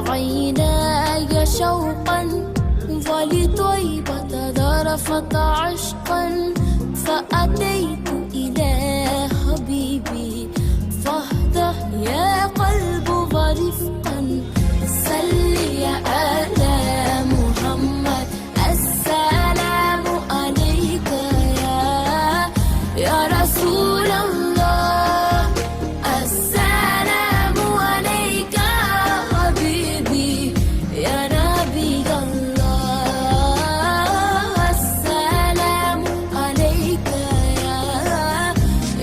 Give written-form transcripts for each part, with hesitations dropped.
عيناي شوقا ولطيبة ذرفت عشقا فأتيت إلى حبيبي فاهدأ يا قلب ورفقا صل على محمد السلام عليك يا رسول الله السلام عليك حبيبي يا نبي الله السلام عليك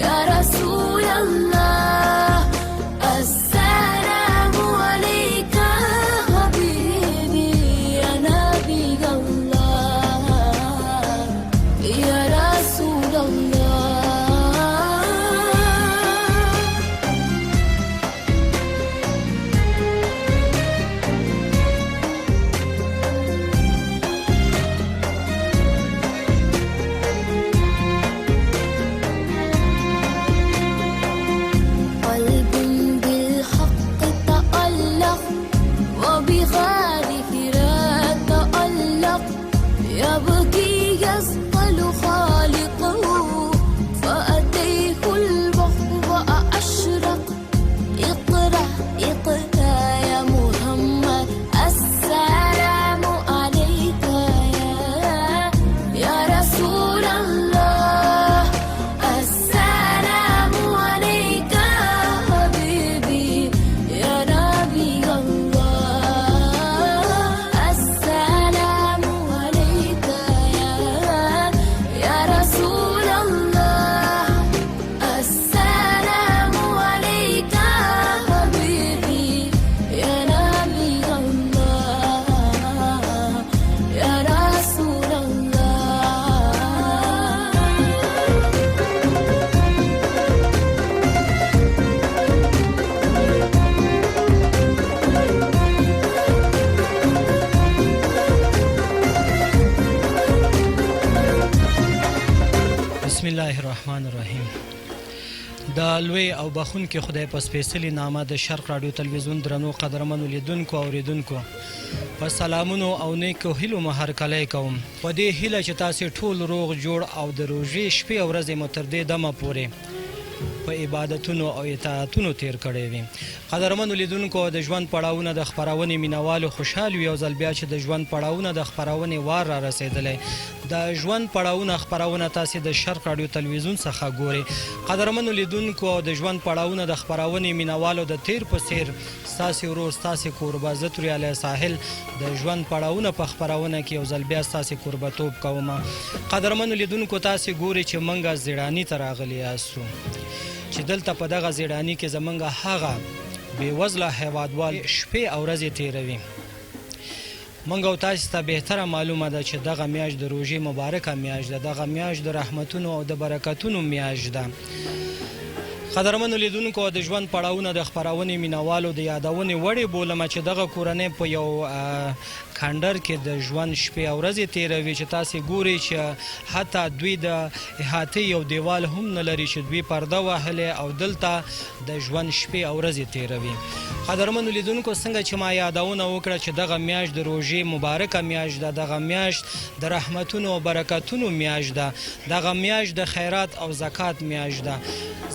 يا رسول الله السلام عليك حبيبي يا نبي الله يا رسول الله. قلب بالحق تألق وبغاره لا تألق يبكي يسأل خالقه فأتيه البحر وأشرق اقرأ اقرأ يا محمد السلام عليك يا رسول الله السلام عليك حبيبي يا نبي الله السلام عليك يا رسول الله السلام عليك حبيبي يا نبي الله يا رسول بسم الله الرحمن الرحیم. د لوی او بخونکي خدای په سپېڅلي نامه د شرق راډیو تلویزیون درنو قدرمنو لیدونکو او اوریدونکو په سلامونو او نیکو هیلو مو هرکلی کوم په دې هیله چې تاسې ټول روغ جوړ او د روژې شپې او ورځې مو تر دې دمه پورې په عبادتونو او اطاعتونو تیر کړی وي. قدرمنو لیدونکو د ژوند پړاوونه د خپرونې مینوالو خوشحال وي. یو ځل بیا چې د ژوند پړاوونه د خپرونې وار را رسېدلی. د ژوند پړاوونه خپرونه تاسې د شرق راډیو تلویزیون څخه ګورئ. قدرمنو لیدونکو د ژوند پړاوونه د خپرونې مینوالو د تیر په څیر ستاسې ورور ستاسې کوربه زه توریالی ساحل د ژوند پړاوونه په خپرونه کې یو ځل بیا ستاسې کوربهتوب کومه. قدرمنو لیدونکو تاسې ګورئ چې موږ زیړاني ته راغلي یاستو چې دلته په دغه زیړاني کې زموږ هغه بېوزله هیوادوال شپې او ورځې تیروي. موږ او تاسې ته بهتره معلومه ده چې دغه میاشت د روژې مبارکه میاشت ده. دغه میاشت د رحمتونو او د برکتونو میاشت ده. قدرمنو لیدونکو د ژوند پړاوونه د خپرونې مینوالو د یادونې وړې بولمه چې دغه کورنۍ په یو کندر کې د ژوند شپې او ورځې تیروي چې تاسې ګورئ چې حتی دوی د احاطې یو دیوال هم نه لري چې دوی پرده وهلې او دلته د ژوند شپې او ورځې تیروي. قدرمنو لیدونکو څنګه چې ما یادونه وکړه چې دغه میاشت د روژې مبارکه میاشت ده. دغه میاشت د رحمتونو او برکتونو میاشت ده. دغه میاشت د خیرات او زکات میاشت ده.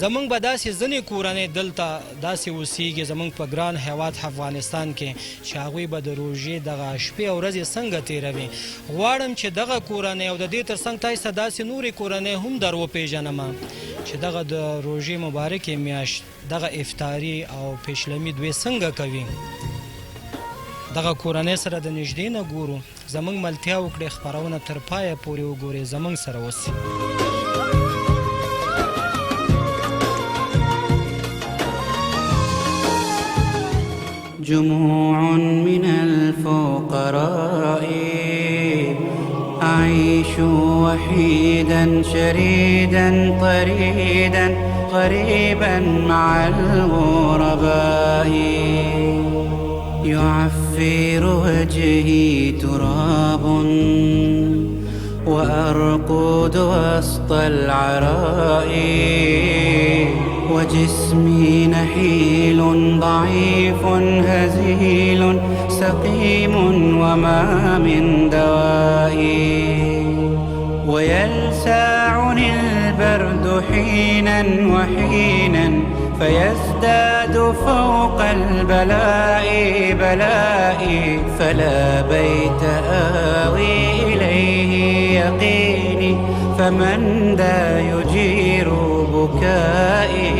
زمونږ به داسې ځینې کورنۍ دلته داسې اوسیږي زمونږ په ګران هیواد افغانستان کې چې هغوی به د روژې دغه شپې او ورځې څنګه تیروي. غواړم چې دغه کورنۍ او د دې تر څنګ تاسې ته داسې نورې کورنۍ هم در وپېژنم چې دغه د روژې مبارکې میاشت دغه افطاري او پیشلمي دوی څنګه کوي. دغه کورنۍ سره د نږدې نه ګورو. زموږ ملتیا وکړئ خپرونه تر پایه پورې وګورئ. زموږ سره اوسئ. جموع من الفقراء أعيش وحيدا شريدا طريدا غريبا مع الغرباء يعفر وجهي تراب وأرقد وسط العراء وجسمي نحيل ضعيف هزيل سقيم وما من دوائي ويلسعني البرد حينا وحينا فيزداد فوق البلاء بلائي فلا بيت آوي إليه يقيني فمن ذا يجير بكائي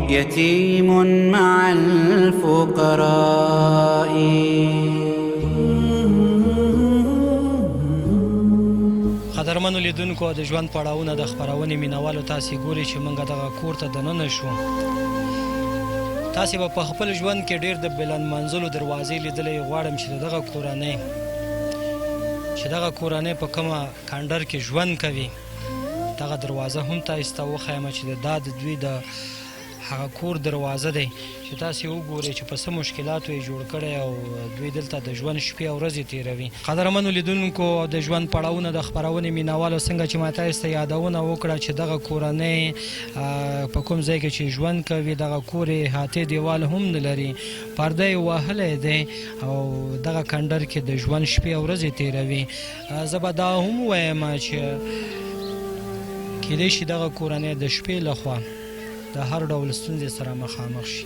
يتيم مع الفقراء. قدرمنو لیدونکو د ژوند پړاوونه د خپرونې مینوالو تاسې ګورئ چې موږ دغه کور ته دننه شو. تاسې به په خپل ژوند کې ډېر د بلندمنزلو دروازې لیدلی غواړم چې دغه کورنۍ په کومه کانډر کې ژوند کوي دغه دروازه هم تاسې ته وښیم چې دا د دوی د هغه کور دروازه دی چې تاسې وګورئ چې په څه مشکلاتو یې جوړ کړی او دوی دلته د ژوند شپې او ورځې تېروي. قدرمنو لیدونکو د ژوند پړاوونه د خپرونې مینوالو څنګه چې ما تاسې ته یادونه وکړه چې دغه کورنۍ په کوم ځای کې چې ژوند کوي دغه کور یې احاطې دیوال هم نه لري، پرده یې وهلی دی او دغه کندر کې د ژوند شپې او ورځې تېروي. زه به دا هم ووایم چې کیدای شي دغه کورنۍ د شپې لخوا د هر ډول ستونزې سره مخامخ شي.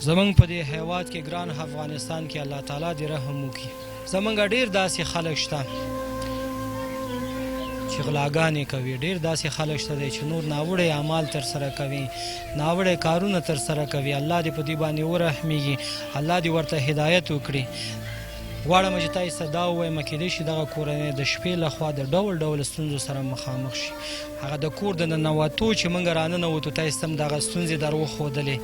زمونږ په دې هیواد کې ګران افغانستان کې الله تعالی دې رحم وکړي. زمونږ ډېر داسې خلک شته چې غلاګانې کوي، ډېر داسې خلک شته دی چې نور ناوړه اعمال ترسره کوي، ناوړه کارونه ترسره کوي. الله دې په دې باندې ورحمیږي، الله دې ورته هدایت وکړي. غواړم چې تاسې ته دا ووایم کیدای شي دغه کورنۍ د شپې لخوا د ډول ډول ستونزو سره مخامخ شي. هغه د کور د ننوتو چې موږ راننوتو تاسې ته هم دغه ستونزې در وښودلې.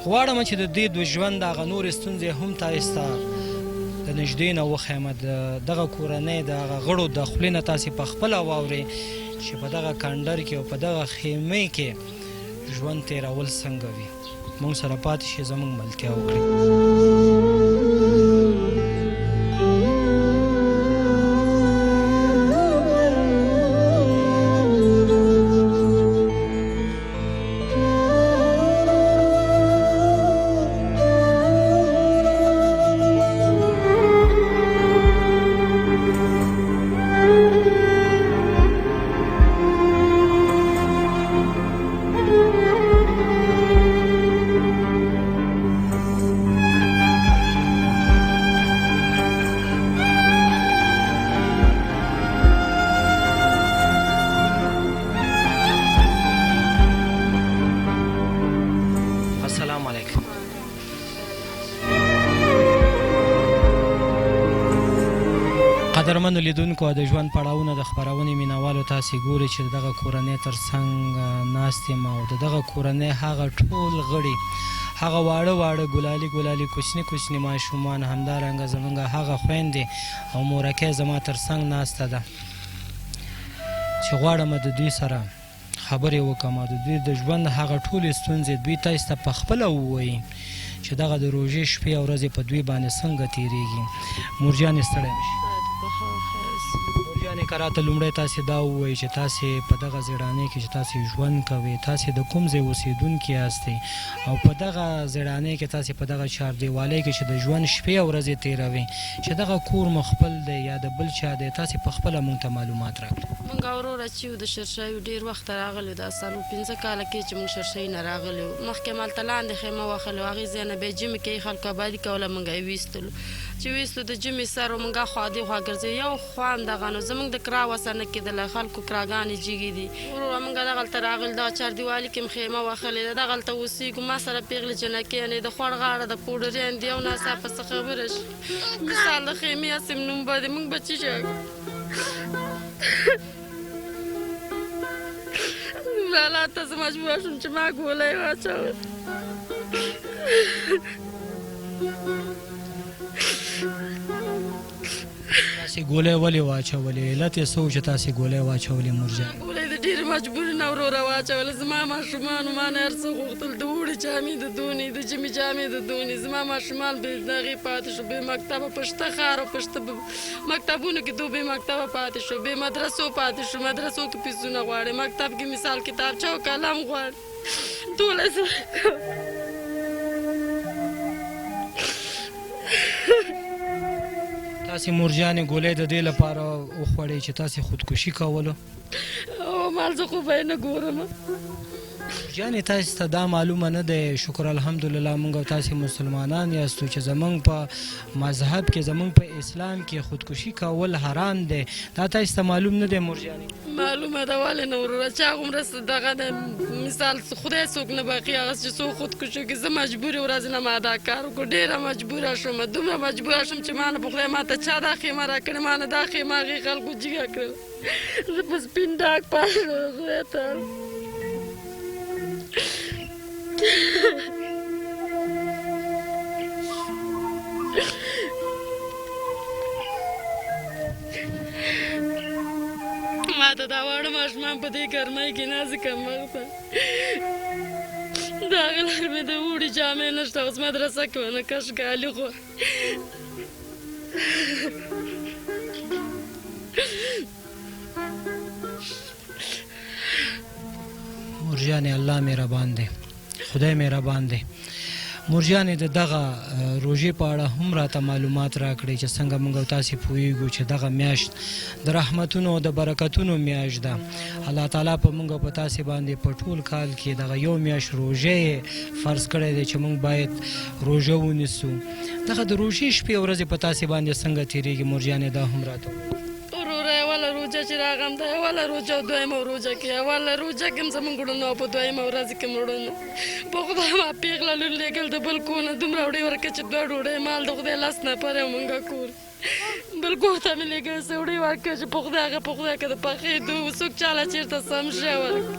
غواړم چې د دې د ژوند دغه نورې ستونزې هم تاسې ته د نږدې نه وښیم. دغه کورنۍ د هغه غړو د خولې نه تاسې په خپله واورئ چې په دغه کندر کې او په دغه خیمې کې ژوند تېرول څنګه وي. موږ سره پاتې شئ، زموږ ملتیا وکړئ. قدرمنو لیدونکو د ژوند پړاوونه د خپرونې مینوالو تاسې ګورئ چې دغه کورنۍ تر څنګ ناست یم او د دغه کورنۍ هغه ټول غړي، هغه واړه واړه ګلالي کوچني کوچني ماشومان، همدارنګه زموږ هغه خویندې او مورکۍ زما تر څنګ ناسته ده چې غواړم د دوی سره خبرې وکړم او د دوی د ژوند هغه ټولې ستونزې دوی تاسې ته په خپله ووایي چې دغه د روژې شپې او ورځې په دوی باندې څنګه تېرېږي. مورجانې ستړی نه شي. مورجانې که راته لومړی تاسې دا ووایي چې تاسې په دغه زیړانۍ کې چې تاسې ژوند کوئ تاسې د کوم ځای اوسېدونکي یاستئ او په دغه زیړانۍ کې تاسې په دغه چاردیوالۍ کې چې د ژوند شپې او ورځې تېروئ چې دغه کور مو خپل دی یا د بل چا دی، تاسې په خپله موږ ته معلومات راکړئ. موږ وروره چې یو د شرشیو ډېر وخته راغلي، دا 15 کاله کې چې موږ شرشۍ نه راغلي وو. مخکې همالته لاندې خیمه وهلې وه، هغې ځای نه بیا ژمي کې یې خلکو ابادي کوله، موږ یې ویستلو. چې ویستو د ژمي سر و موږ خوا دې خوا ګرځېدو، یو خوا هم دغه نو زموږ د کرا وسه نه کېدله، خلکو کراګانې جګې دي. وروره موږ دغلته راغلي، دغه چاردیوالي کې هم خیمه وهلې ده، دغلته اوسېږو. ما سره پېغلې جنکیانې د خوړ غاړه د پوډریان دي، یو ناڅاپه څه خبره شي مثال د خیمې هسې نوم به دی، موږ به څه شو حالات ته زه مجبوره شوم چې ما ګولی واچول. تاسې ګولۍ ولې واچولې؟ علت یې څه و چې تاسې ګولۍ واچولې مورجانې؟ ګولۍ د ډېرې مجبوري نه وروره واچوله. زما ماشومانو ما نه هر څه غوښتل، د اوړي جامې د دونې، د ژمي جامې د دونې. زما ماشومان بې دغې پاتې شو، بې مکتبه، په شته ښار او په شته مکتبونو کې دو بې مکتبه پاتې شو، بې مدرسو پاتې شو. مدرسو کې پیسونه غواړي، مکتب کې مثال کتابچه او قلم غواړي. ټوله زه تاسې مورجانې ګولۍ د دې لپاره وخوړې چې تاسې خودکشي کولو؟ او مال زه خو به یې نه ګورم. جانې تاسې ته دا معلومه نه دی؟ شکر الحمدلله موږ او تاسې مسلمانان یاستو چې زموږ په مذهب کې زموږ په اسلام کې خودکشي کول حرام دی. دا تاسې ته معلوم نه دی مورجانې؟ معلومه ده ولې نه وروره چا هغومره دغه دی مثال خدای څوک نه باقي هغه چې څوک خودکشي وکړي. زه مجبورې ورځې نه ما دا کار وکړو ډېره مجبوره شوم دومره مجبوره شوم چې ما نه په خدای ما ته چا دا خیمه را کړې ما نه دا خیمه هغې خلکو جګه کړل. زه په سپین ډاک پاته خدای ته ما ته دا واړه ماشومان په دې ګرمۍ کې نازې کمبخته د هغې لار مې د اوړي جامې نشته اوس مدرسه کې ونه کش کالي خو مورجانې الله مهربان دی خدای مهربان دی. مورجانې د دغه روژې په اړه هم راته معلومات راکړئ چې څنګه موږ او تاسې پوهیږو چې دغه میاشت د رحمتونو او د برکتونو میاشت ده. الله تعالی په موږ او په تاسې باندې په ټول کال کې دغه یو میاشت روژه یې فرض کړی دی چې موږ باید روژه ونیسو. دغه د روژې شپې او ورځې په تاسې باندې څنګه تېرېږي مورجانې دا هم راته اوله روژه چې راغم ده اوله روژه او دویمه روژه کې اوله روژه کې هم زموږ وروڼه او په دویمه ورځ کې مې وروڼه په خدای ما پېغله لور لېږل د بل کور نه دومره وړې ورکړه چې دوه ډوډۍ مال د خدای لس نفر یو مونږ کور بل کور ته مې لېږل څه وړې ورکړه چې په خدای هغه په خدای که د پخېدو څوک چاله چېرته سم شی ورکړه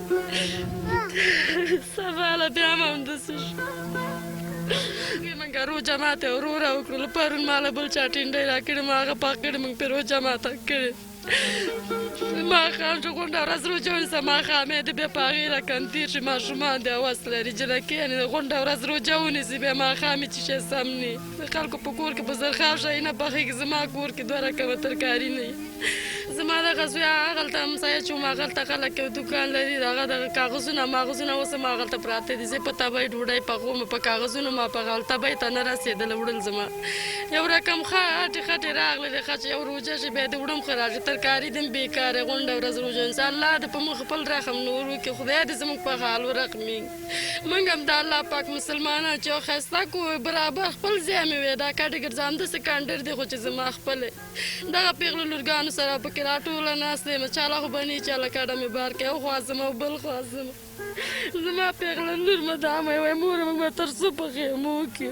سبا له بیا هم همداسې شو. مونږ روژه ماته وروره وکړله پرون ما له بل چا ټینډۍ راکړې ما هغه پاک کړې مونږ پرې روژه ماته کړې ماښام چې غونډه ورځ روژه ونیسه ماښام یې د بیا په هغې راکم تېر شي ماشومان د هوس لري جنکیانې د غونډه ورځ روژه ونیسي بیا ماښام یې چې شی سم نه د خلکو په کور کې په زرخاو شی نه پخېږي زما کور کې دوه رقمه ترکاري نه زما دغه زوی هغلته همسایه چې وم هغلته خلک یو دوکان لري د هغه دغه کاغذونه ماغذونه اوس هم هغلته پراته دي زه په تبۍ ډوډۍ پخوم په کاغذونو ما پخول تبۍ ته نه رسېدله وړل زما یو رقم خټې خټې راغلې ښه چې یو روژه شي بیا د وړم ښه راغی ترکاري دې هم بېکاره غونډه ورځ روژه انسان الله دې په موږ خپل رحم نور وکړي خدای دې زموږ په حال ورحمېږي موږ هم د الله پاک مسلمانان چې یو ښایسته کو برابر خپل ځای مې وی دا کاټې ګرځه همداسې کانډر دی خو چې زما خپل دغه پېغلو لورګانو سره پکې راټوله ناست یم چاله خو به نه وي چاله کډه مې بار کړي یو خوا ځم او بل خوا ځم زما پېغله لور مې دا مې وایي مور موږ به تر څو په خیمو کې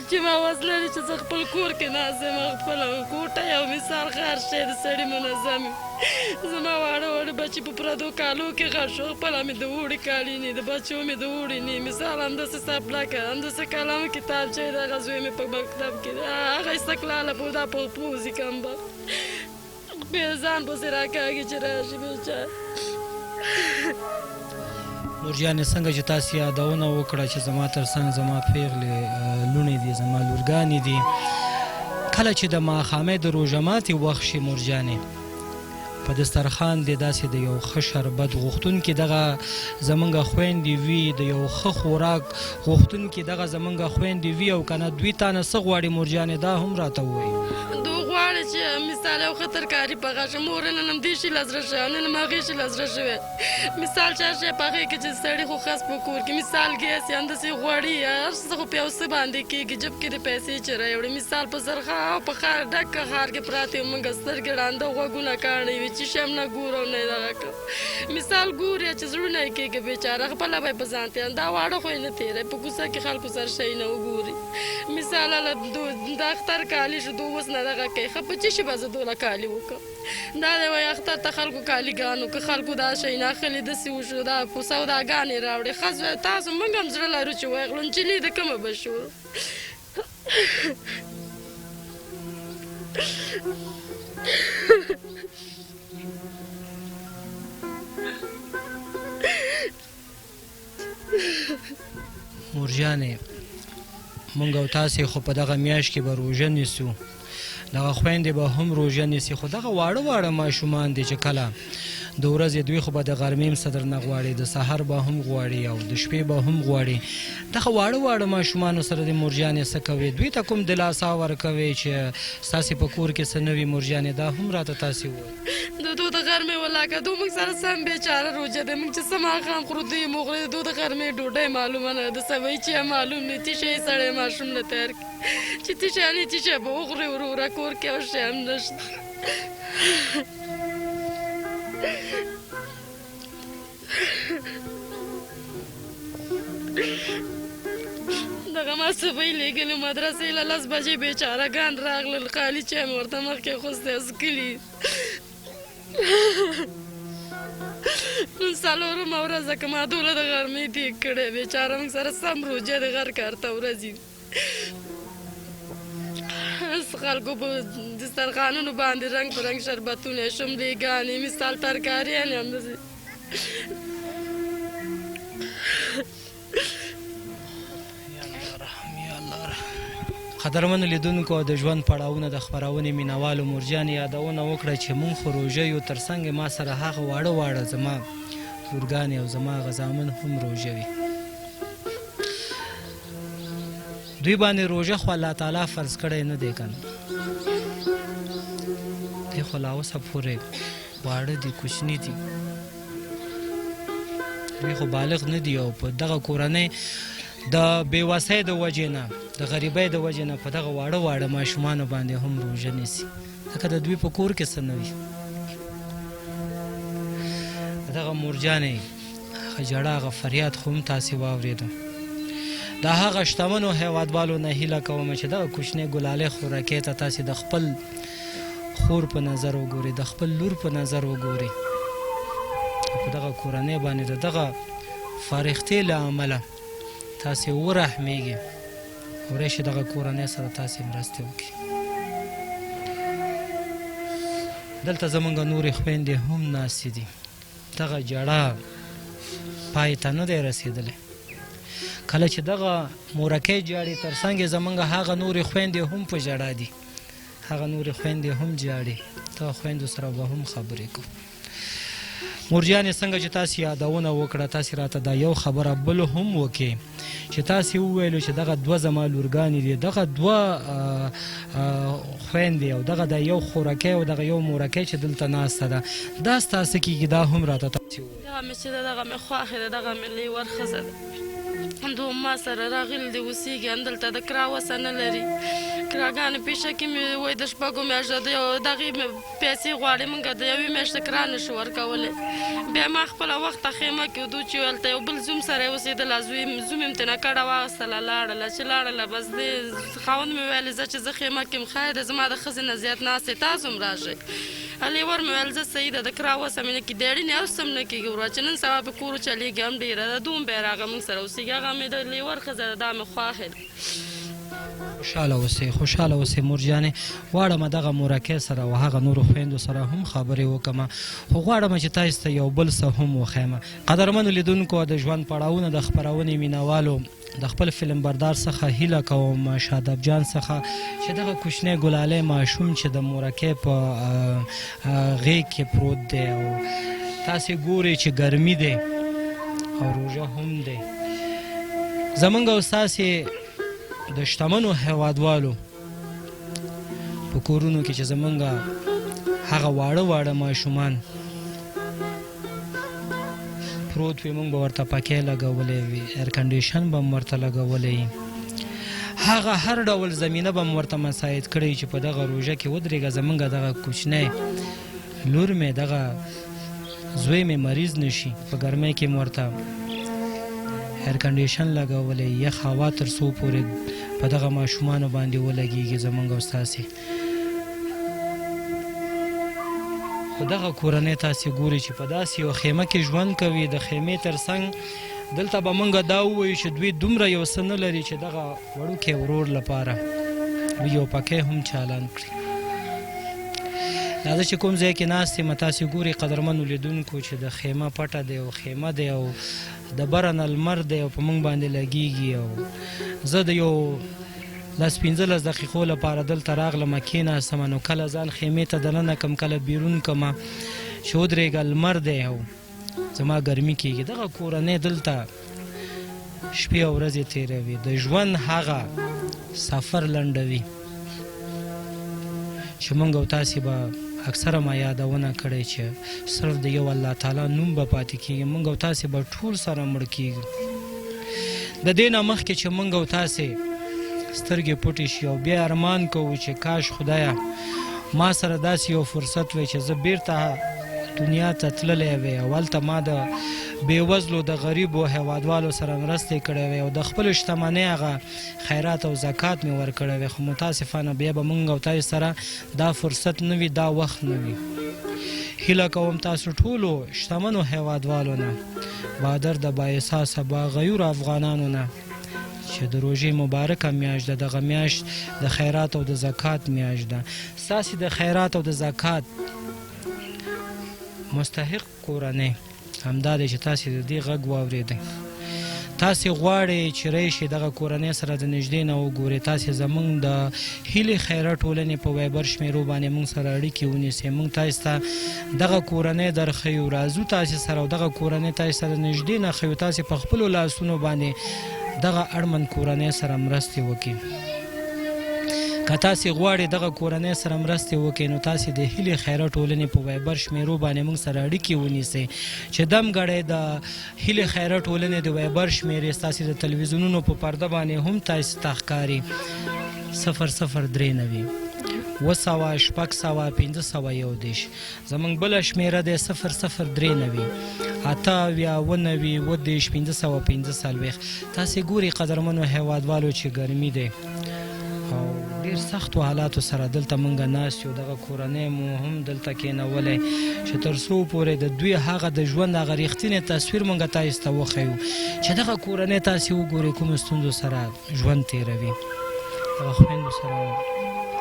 چې ما وس لري چې زه خپل کور کې ناست یم خپله کوټه یو مثال ښار شی د سړي منظم زما واړه واړه بچي په پردو کالو کې غټ شو خپله مې د اوړي کالي نه د بچو مې د اوړي نه مثال همداسې سپلکه همداسې قلم کتابچې دغه زوی مې په مکتب کې هغه استقلاله په دا په پوزي کمبه بیا ځان پسې راکاږي چې راشي بیچاره مورجانې څنګه چې تاسې یادونه وکړه چې زما تر څنګ زما پېغلې لوڼې دي زما لورګانې دي کله چې د ماښامۍ د روژه ماتې وخت شي مورجانې په دسترخوان دې داسې د یو ښه شربت غوښتونکي دغه زمونږ خویندې وي د یو ښه خوراک غوښتونکي دغه زمونږ خویندې وي او که نه دوی تا نه څه غواړي مورجانې دا هم راته ووایي غواړي چې مثال یو ښه ترکاري پخه شي مور نن هم دې شي له زړه شوی نن هم هغې شي له زړه شوی مثال چا شی پخې کې چې سړي خو خس په کور کې مثال ګیس یې همداسې غوړي هر څه خو په یو څه باندې کېږي جب کې د پیسې چې راوړي مثال په زرخاو په ښار ډکه ښار کې پراته یو موږ سترګې ړانده غوږونه کاڼه وي چې شم نه ګورو نه دغه کړه مثال ګورې چې زړونه یې کېږي بېچاره خپله به یې په ځان تېر دا واړه خو یې نه تېری په کوڅه کې خلکو سره شی نه وګوري مثال د اختر کالي شو دو اوس نه دغه کوي ښه په څه شي به زه دوله کالي وکړم دا دی وایي اختر ته خلکو کالیګانو که خلکو دا شی ناخلي داسې وشو دا سوداګانې راوړې ښه تاسو موږ هم زړه لرو چې وایي غلونچلي د کومه به شو مورجانې مونږ او تاسې خو په دغه میاشت کې به روژه نیسو دغه خویندې به هم روژه نیسي خو دغه واړه واړه ماشومان دي چې کله د ورځې دوی خو به د غرمې هم څه درنه غواړي د سحر به هم غواړي او د شپې به هم غواړي دغه واړه واړه ماشومانو سره د مورجانې څه کوي دوی ته کوم دلاسا ورکوي چې ستاسې په کور کې څه نه وي مورجانې دا هم راته تاسې ووایي دو د غرمې ولاکه دو موږ سره سم بیچاره روژه دی موږ چې څه ماښام خورو دوی موږ دو د غرمې ډوډۍ معلومه نه د سبۍ چې معلوم نه تیشه یې سړی ماشوم نه تیار کړي چې تیشه نه تیشه به وخوري وروره کور کې او شی هم نشته دغه ما سبۍ لېږلي مدرسې له 10 بجې بیچارهګان راغلل خالي چای مې ورته مخکې خوستی او څښلي نن څلورمه ورځ که ما دوله د غرمې تېږ کړی بیچاره موږ سره سم روژه د غر کار ته ورځي خلکو په دسترخوانونو باندې رنګ په رنګ شربتونه شملېګانې مثال ترکاریانې همداسې قدرمنو لیدونکو د ژوند پړاوونه د خپرونې مینوالو مورجانې یادونه وکړه چې مونږ خو روژه یو تر څنګ ما سره هغه واړه واړه زما لورګانې او زما هغه زامن هم روژه وي دوی باندې روژه خو الله تعالی فرض کړی نه دی که نه دی خو لا اوسه پورې واړه دي کوچني دي دوی خو بالغ نه دي او په دغه کورنۍ د بېوسۍ د وجې نه د غریبۍ د وجې نه په دغه واړه واړه ماشومانو باندې هم روژه نیسي ځکه د دوی په کور کې څه نه وي دغه مورجانې هغه ژړا هغه فریاد خو هم تاسې واورېده د هغه شتمنو هیوادوالو نه هیله کوم چې دغه کوچنۍ ګلالۍ خوراکۍ ته تاسې د خپل خور په نظر وګورئ د خپل لور په نظر وګورئ په دغه کورنۍ باندې د دغه فارغتۍ له امله تاسې ورحمېږئ او راشئ دغه کورنۍ سره تاسې مرستې وکړئ دلته زموږ نورې خویندې هم ناستې دي دغه ژړا پای ته نه دی رسېدلی کله چې دغه مورکۍ جاړي تر څنګ یې زموږ هغه نورې خویندې هم په ژړا دي هغه نورې خویندې هم جاړي دغه خویندو سره به هم خبرې کوو مورجانې څنګه چې تاسې یادونه وکړه تاسې راته دا یو خبره بل هم وکړئ چې تاسې وویلو چې دغه دوه زما لورګانې دي دغه دوه خویندې او دغه د یو خورکۍ او دغه یو مورکۍ چې دلته ناسته ده دا ستاسې کېږي دا هم راته تاسې وویل دغه مې چې ده دغه مې خوښې ده دغه مې لیور ښځه ده دو ما سره راغلي دي اوسېږي همدلته د کرا وسه نه لري کراګانې پیشه کې مې وایي د شپږو میاشتو د یو دغې پیسې غواړي مونږ د یوې میاشتې کرا نه شو ورکولی بیا ما خپله وخته خیمه کې ودو چې هلته یو بل زوم سره یې اوسېدله زوم یې مې ترېنه کډه واغېستله لاړله چې لاړله بس دې خاوند مې ویلې ځه چې زه خیمه کې یم خیر دی زما د ښځې نه زیات ناست دی تاسو هم راشئ لیور مې ویل زه صحیح ده د کرا وسه مې نه کېږي د اړینې اوس هم نه کېږي ورور چې نن سبا په کور چلېږي هم ډېره ده دوم بیا راغه موږ سره اوسېږي هغه مې د لیور ښځه ده دا مې خوښې ده خوشحاله اوسئ خوشحاله اوسئ مورجانې غواړم دغه مورکۍ سره او هغه نورو خویندو سره هم خبرې وکړم خو غواړم چې تاسو ته یو بل څه هم وښیم قدرمنو لیدونکو د ژوند پړاوونه د خپرونې مینوالو د خپل فلم بردار څخه هیله کوم شاداب جان څخه چې دغه کوچنی ګلالۍ ماشوم چې د مورکۍ په غېږ کې پروت دی او تاسې ګورئ چې ګرمي دی او روژه هم دی زموږ او ستاسې د شتمنو هیوادوالو په کورونو کې چې زموږ هغه واړه واړه ماشومان پروت وي موږ به ورته پکۍ لګولی وي ایر کنډیشن به م ورته لګولی هغه هر ډول زمینه به م ورته مساعد کړی چې په دغه روژه کې ودرېږه زموږ دغه کوچنی لور مې دغه زوی مې مریض نشي په ګرمۍ کې م ورته ایر کنډیشن لګولی یخ هوا تر څو پورې په دغه ماشومانو باندې ولګېږي زموږ او ستاسې خو دغه کورنۍ تاسې ګورئ چې په داسې یو خیمه کې ژوند کوي د خیمې تر څنګ دلته به موږ دا ووایو چې دوی دومره یو څه نه لري چې دغه وړوکی ورور لپاره یو پکۍ هم چالان کړي دا زه چې کوم ځای کې ناست یم تاسې ګورئ قدرمنو لیدونکو چې د خیمه پټه دی او خیمه دی او د بره نه لمر دی او په موږ باندې لګیږي او زه د یو 10-15 دقیقو لپاره دلته راغلم کېناستم نو کله ځان خیمې ته دننه کم کله بیرون کمه چې ودرېږه لمر دی او زما ګرمي کېږي دغه کورنۍ دلته شپې او ورځې تېروي د ژوند هغه سفر لنډوي چې موږ او تاسې به اکثره ما یادونه کړې چې صرف د یو الله تعالی نوم به پاتې کېږي موږ او تاسې به ټول سره مړ کېږو د دې نه مخکې چې موږ او تاسې سترګې پټې شي او بیا ارمان کوو چې کاش خدایه ما سره داسې یو فرصت وی چې زه بیرته دنیا ته تللی وی او هلته ما د بېوزلو د غریبو هیوادوالو سره مرستې کړې وی او د خپلو شتمنۍ هغه خیرات او زکات مې ورکړی وی خو متاسفانه بیا به موږ او تاسې سره دا فرصت نه وي دا وخت نه وي هیله کوم تاسو ټولو شتمنو هیوادوالو نه بهادر د بااحساسه باغیور افغانانو نه چې د روژې مبارکه میاشت ده دغه میاشت د خیرات او د زکات میاشت ده ستاسې د خیرات او د زکات مستحق کورنۍ همدا دی چې تاسې د دې غږ واورېدئ تاسې غواړئ چې راشئ دغه کورنۍ سره د نږدې نه وګورئ تاسې زموږ د هیلې خیره ټولنې په وایبر شمیرو باندې موږ سره اړیکې ونیسئ موږ تاسې ته دغه کورنۍ درښیو راځو تاسې سره او دغه کورنۍ تاسې سره نږدې نه ښیو تاسې په خپلو لاسونو باندې دغه اړمن کورنۍ سره مرستې وکړي که تاسې غواړئ دغه کورنۍ سره مرستې وکړئ نو تاسې د هیلې خیره ټولنې په وایبر شمیرو باندې موږ سره اړیکې ونیسئ چې دمګړی د هیلې خیره ټولنې د وایبر شمیرې ستاسې د تلویزیونونو په پرده باندې هم تاسې ته ښکاري 0039 200 زمونږ بله شمیره دی 0039 8 تاسې ګورئ قدرمنو هیوادوالو چې ګرمي دی او ډېر سختو حالاتو سره دلته موږ ناست یو دغه کورنۍ مو هم دلته کېنولی چې تر څو پورې د دوی هغه د ژوند هغه رښتینی تصویر موږ تاسې ته وښیو چې دغه کورنۍ تاسې وګورئ کومو ستونزو سره ژوند تېروي دغه خویندو سره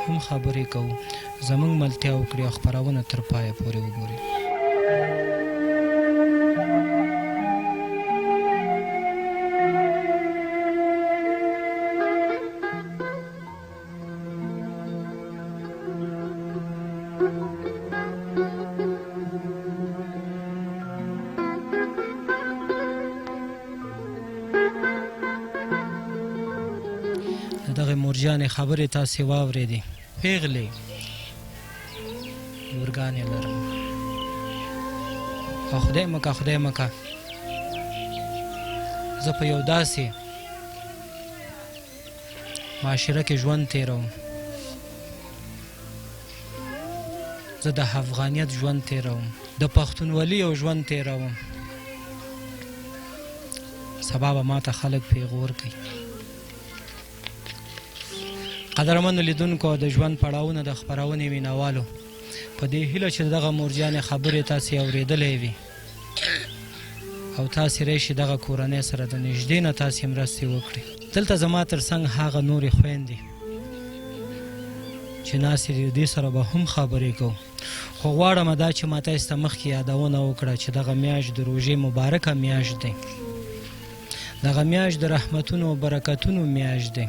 هم خبرې کوو زموږ ملتیا وکړي او خپرونه تر پایه پورې وګورئ دغه مورجانې خبرې تاسې واورېدې پیغلې لورګانې لرم او خدای مکه زه په یو داسې معاشره کې ژوند تېروم زه د افغانیت ژوند تېروم د پښتونولي یو ژوند تېروم سبا به ما ته خلک پیغور کوي قدرمنو لیدونکو د ژوند پړاوونه د خپرونې مینوالو په دې هیله چې دغه مورجانې خبرې تاسې اورېدلی وي او تاسې راشئ دغه کورنۍ سره د نږدې نه تاسې مرستې وکړئ دلته زما تر څنګ هغه نورې خویندې چې ناستې دي دې سره به هم خبرې کوو خو غواړم دا چې ما تاسې ته مخکې یادونه وکړه چې دغه میاشت د روژې مبارکه میاشت دی دغه میاشت د رحمتونو او برکتونو میاشت دی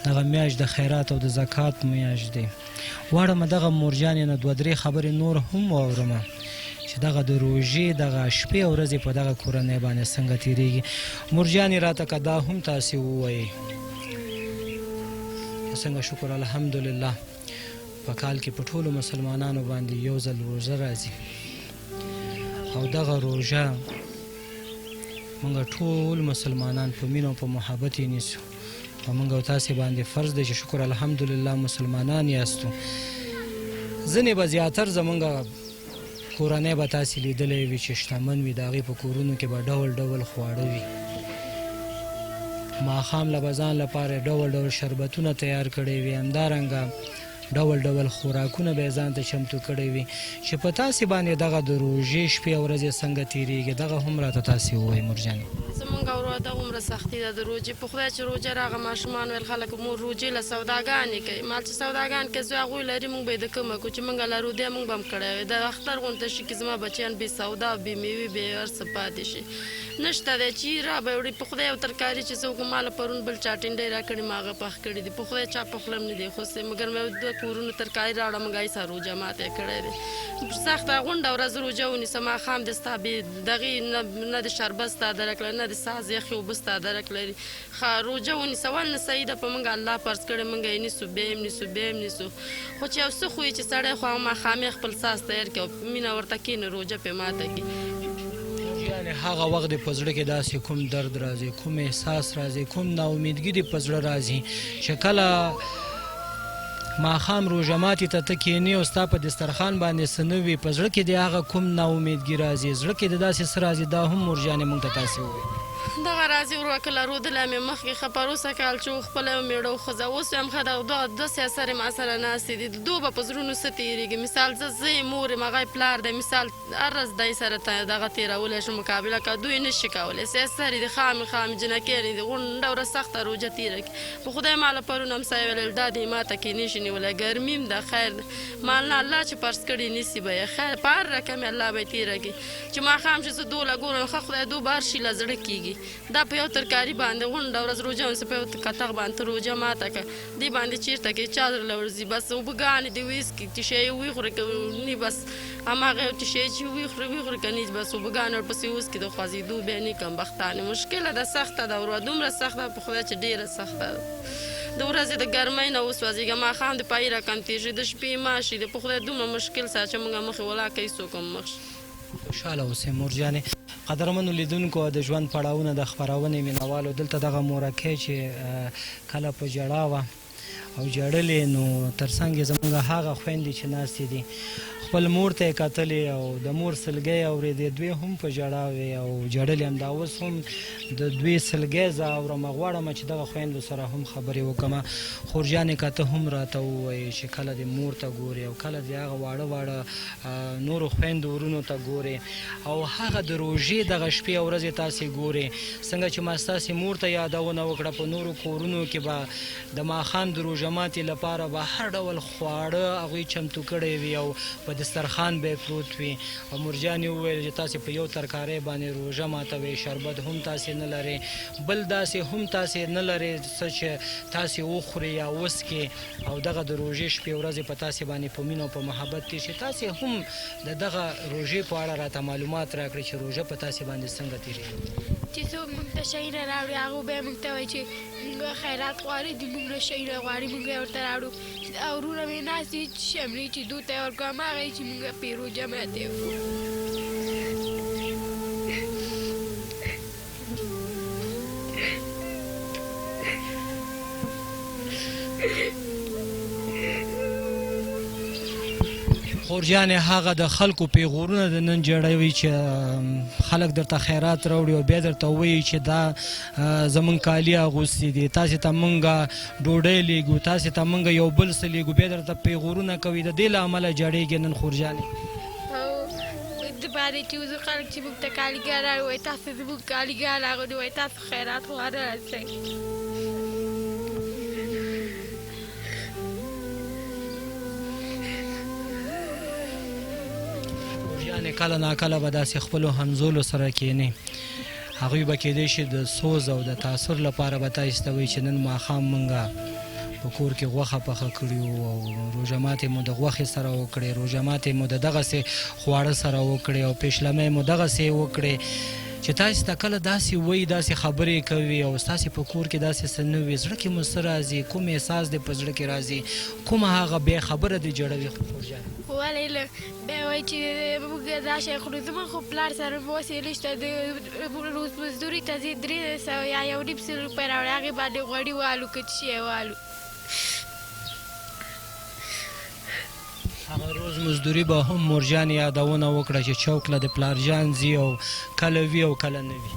دغه میاشت د خیرات او د زکات میاشت دی غواړم دغه مورجانې نه 2-3 خبرې نور هم واورم چې دغه د روژې دغه شپې او ورځې په دغه کورنۍ باندې څنګه تېرېږي مورجانې راته که دا هم تاسې ووایئ څنګه شکر الحمدلله په کال کې په ټولو مسلمانانو باندې یو ځل روژه راځي او دغه روژه موږ ټول مسلمانان په مینه او په محبت یې نیسو او موږ او تاسې باندې فرض دی چې شکر الحمدلله مسلمانان یاستو ځینې به زیاتر زموږ کورنۍ به تاسې لیدلی وي چې شتمن وي د هغې په کورونو کې به ډول ډول خواړه وي ماښام له به ځان لپاره ډول ډول شربتونه تیار کړی وي همدارنګه ډول ډول خوراکونه به یې ځان ته چمتو کړی وي چې په تاسې باندې دغه د روژې شپې او ورځې څنګه تېرېږي دغه هم راته تاسې ووایي مورجانې زمونږ ورور دغومره سختي ده د روژې په خدای چې روژه راغه ماشومان ویل خلک مور روژې له سوداګانې کوي مال چې سوداګان کوي زه هغوی لري مونږ به یې د کومه کړو چې مونږ لرو دی مونږ به هم کړی وی د اختر غونته شي کې زما بچیان بې سودا او بې میوې بې هر څه پاتې شي نشته دی چې را به وړي په خدای یو ترکاري چې څوک ماله پرون بل چا ټنډۍ را کړي ما هغه پخ کړي دي په خدای چا په خوله هم نه دی خوستې مګر مې دوه کورونو ترکاري راوړه مونږ هغې سره روژه ماته یې کړی دی سخته غونډه ورځ روژه ونیسه ماښام دې ستا بې دغې نه د شربت ستا درک لري نه د ساز یخې اوبه ستا درک لري روژه ونیسه ولنه صحیح ده په مونږ الله فرض کړی مونږ یې نیسو بیا یې نیسو بیا یې نیسو خو چې یو څه خو یې چې سړی خو هغه ماښامې خپل ساز تیار کړي او مینه ورته کښېني روژه پرې ماته کړي یعنې هغه وخت د په زړه کې داسې کوم درد راځي کوم احساس راځي کوم ناامیدګي د په زړه راځي چې کله ماښام روژه ماتي ته ته کښېنې او ستا په دسترخوان باندې څه نه وي په زړه کې د هغه کوم ناامیدګي راځي زړه کې د داسې څه راځي دا هم مورجانې موږ ته تاسې ووایي دغه راځي ورو کله رودلی مې مخکې ښه پروسه کال چې و خپله یو مېړه وښځه اوس هم ښه ده دوه سیاسرې ما سره ناستې دي د دوی به په زړونو څه تېرېږي مثال زه یې مور یم هغه یې پلار دی مثال هر ورځ دی سره دغه تېرولی شو مقابله که دوی نه شي کولی سیاسرې دي خامې جنکېرې دي غونډه ورځ سخته روژه تېره کړي په خدای ماله پرون همسایه ویل دا دې ما ته کې نه شي نیولی ګرمي هم ده خیر ده مال نه الله چې فرض کړي نیسي به یې خیر په هر رقم الله به یې تېره کړي چې ماښام چې زه دوله ګورم ښه خدای دو به هر شي له زړه کېږي دا په یو ترکاري باندې غونډه ورځ روژه ونیسه په یو کتغ باندې روژه ماته کړه دې باندې چېرته کې چادر له ورځي بس اوبهګانې دې ویسکي تیشی یې ویخورې که نی بس هماغه یو تیشی چې ویخورې که نی بس اوبهګانې ورپسې وسکي د خوځېدو بیا نی کم بختانې مشکله ده سخته ده ورو دومره سخته په خدای چې ډېره سخته ده د ورځې د ګرمۍ نه وسوځېږه ماښام د پایي رقم تېر د شپې ماشي د په خدای دومره مشکل سره چې موږ مخې ولاکه هېڅوک هم مخ شي خوشحاله اوسئ مورجانې قدرمنو لیدونکو د ژوند پړاوونه د خپرونې مینوالو دلته دغه مورکۍ چې کله په ژړا وه او ژړلې نو تر څنګ یې زموږ هغه خویندې چې ناستې دي خپل مور ته یې کتلې او د مور سلګۍ اورېدې دوی هم په ژړا وې او ژړلې هم دا اوس هم د دوی سلګۍ زه اورم غواړم چې دغه خویندو سره هم خبرې وکړم خورجانې که ته هم راته ووایې چې کله دې مور ته ګورې او کله دې هغه واړه واړه نورو خویندو ورونو ته ګورې او هغه د روژې دغه شپې او ورځې تاسې ګورې څنګه چې ما ستاسې مور ته یادونه وکړه په نورو کورونو کې به د ماښام د روژه ماتې لپاره به هر ډول خواړه هغوی چمتو کړی وي او په دسترخوان به یې پروت وي او مورجانې وویل چې تاسې په یو ترکارۍ باندې روژه ماتوئ شربت هم تاسې نه لرئ بل داسې هم تاسې نه لرئ څه چې تاسې وخورئ یا وڅکئ او دغه د روژې شپې ورځې په تاسې باندې په مینه او په محبت تېر شي تاسې هم د دغه روژې په اړه راته معلومات راکړئ چې روژه په تاسې باندې څنګه تېرېږي چې څوک موږ ته شی نه راوړي هغه به یې موږ ته وایي چې موږ خیرات غواړي د موږ نه شی نه غواړي موږ یې ورته راوړو او وروڼه مې ناست دي شملې چې دوی ته یې ورکړو هماغه یې چې موږ پرې روژه ماتې وکړو خورجانې هغه د خلکو پیغورونه د نن جوړوي چې خلک درته خیرات راوړي او بیا درته ووایي چې دا زمونږ کالي اغوستي دي تاسې ته مونږ ډوډۍ لیږو تاسې ته مونږ یو بل څه لیږو بیا درته پیغورونه کوي د دې له امله جړېږي نن خورجانې او د بارې چې اوس خلک چې موږ ته کالیګار راوړي وایي تاسو زموږ کالیګار راغلي وایي تاسو خیرات غواړئ راسئ کله ناکله به داسې خپلو همزولو سره کښېنې هغوی به کیدای شي د سوز او د تاثر لپاره به تاسو ته وایي چې نن ماښام موږ په کور کې غوښه پخه کړې وو او روژه ماتې مو د غوښې سره وکړې روژه ماتې مو د دغسې خواړه سره وکړې او پیشلمۍ مو دغسې وکړې چې تاسو ته کله داسې وایي داسې خبرې کوي او ستاسې په کور کې داسې څه نه وي زړه کې مو څه راځي کوم احساس دی په زړه کې راځي کومه هغه بې خبره دی جوړوي خورجانې ولې بیا وایي چې موږ دا شی خورو زموږ خو پلار سره وسیلې شته د روز مزدوري ته ځي 300 یا 1.5 روپۍ راوړي هغې باندې غوړي والو که څه شی والو هغه روز مزدوري به هم مورجان یادونه وکړه چې چوک له د پلارجان ځي او کله وي او کله نه وي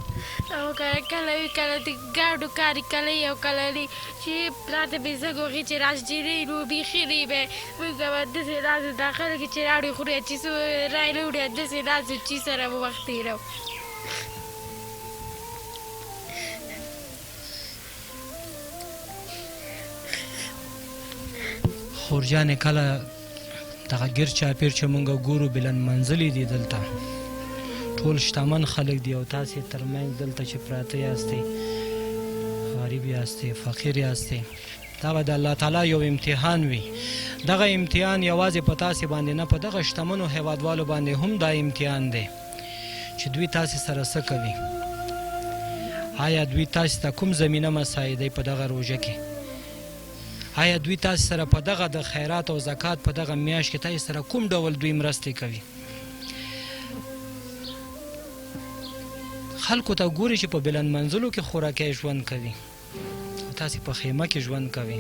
او کله وي کله د ګاډو کاري کله وي او کله نه چې پلار ته بې زږ وغي چې راشجېرې نو بیخي نه به موږ به داسې داسې داخله کې چې راوړي خوري چې څه رای نه وړي داسې داسې چې سره به وخت تېروو خورجانې کله دغه ګیر چاپیر چې موږ ګورو بلند منزلې دي دلته ټول شتمن خلک دي او تاسې ترمنځ دلته چې پراته یاستئ غریب یاستئ فقیر یاستئ دا به د الله تعالی یو امتحان وي دغه امتحان یوازې په تاسې باندې نه په دغه شتمنو هیوادوالو باندې هم دا امتحان دی چې دوی تاسې سره څه کوي آیا دوی تاسې ته کوم زمینه مساعدوي په دغه روژه کې آیا دوی تاسې سره په دغه د خیرات او زکات په دغه میاشت کې تاسې سره کوم ډول دوی مرستې کوي خلکو ته ګوري چې په بلند منزلو کې خوراکي ژوند کوي تاسې په خیمه کې ژوند کوي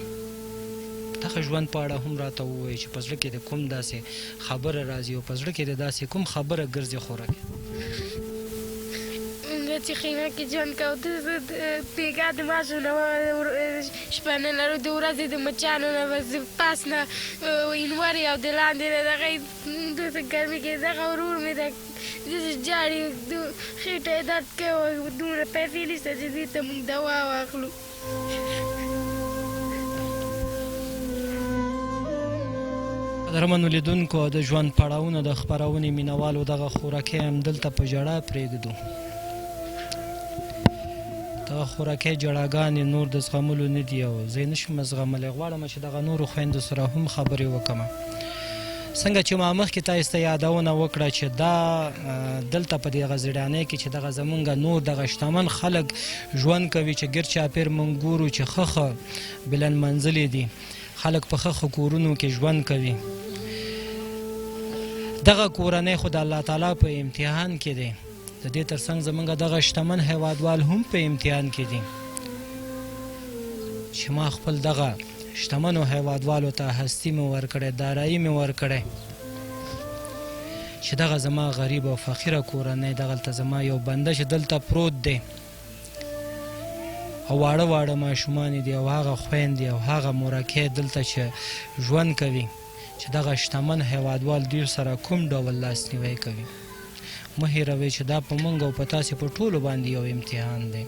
دغه ژوند په اړه هم راته ووایي چې په زړه کې د کوم داسې خبره راځي او په زړه کې د داسې کوم خبره ګرځي خوراکي موږ چې خیمه کې ژوند کوو بېګا د ماشو نه شپه نه لرو د ورځې د مچانو نه بس پاس نه انورې او د لاندې نه دغه داسې ګرمي کې دغه ورور مې داسې جاړي خېټه یې درد کوي دومره پیسې نشته چې دې ته موږ دوا واخلو قدرمنو لیدونکو د ژوند پړاوونه د خپرونې مینوالو دغه خوراکي هم دلته په ژړا پرېږدو دغه خوراکي ژړاګانې نور د زغملو نه دي او زه یې نشم زغملی غواړم چې دغه نورو خویندو سره هم خبرې وکړم څنګه چې ما مخکې تاسو ته یادونه وکړه چې دا دلته په دغه زړیانۍ کې چې دغه زمونږ نور دغه شتمن خلک ژوند کوي چې ګیر چاپیر مونږ ګورو چې ښه بلند منزلې دي خلک په ښه کورونو کې ژوند کوي دغه کورنۍ خو د الله تعالی په امتحان کې دی د دې ترڅنګ زمونږ دغه شتمن هیوادوال هم په امتحان کې دي چې ما خپل دغه شتمنو هیوادوالو ته هستي مې ورکړې دارایي مې ورکړې چې دغه زما غریب او فقیره کورنۍ دغلته زما یو بنده چې دلته پروت دی او واړه واړه ماشومان دي او هغه خویندې او هغه مورکۍ دلته چې ژوند کوي چې دغه شتمن هیوادوال دوی سره کوم ډول لاسنیوی کوي مه هېروئ چې دا په موږ او په تاسې په ټولو باندې یو امتحان دی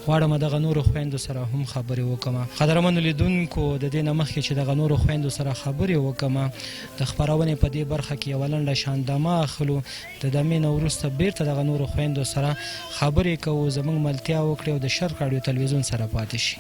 غواړم دغه نورو خویندو سره هم خبرې وکړم قدرمنو لیدونکو د دې نه مخکې چې دغه نورو خویندو سره خبرې وکړم د خپرونې په دې برخه کې یوه لنډه شان دمه اخلو د دمې نه وروسته بیرته دغه نورو خویندو سره خبرې کوو زموږ ملتیا وکړي او د شرق راډیو تلویزیون سره پاتې شي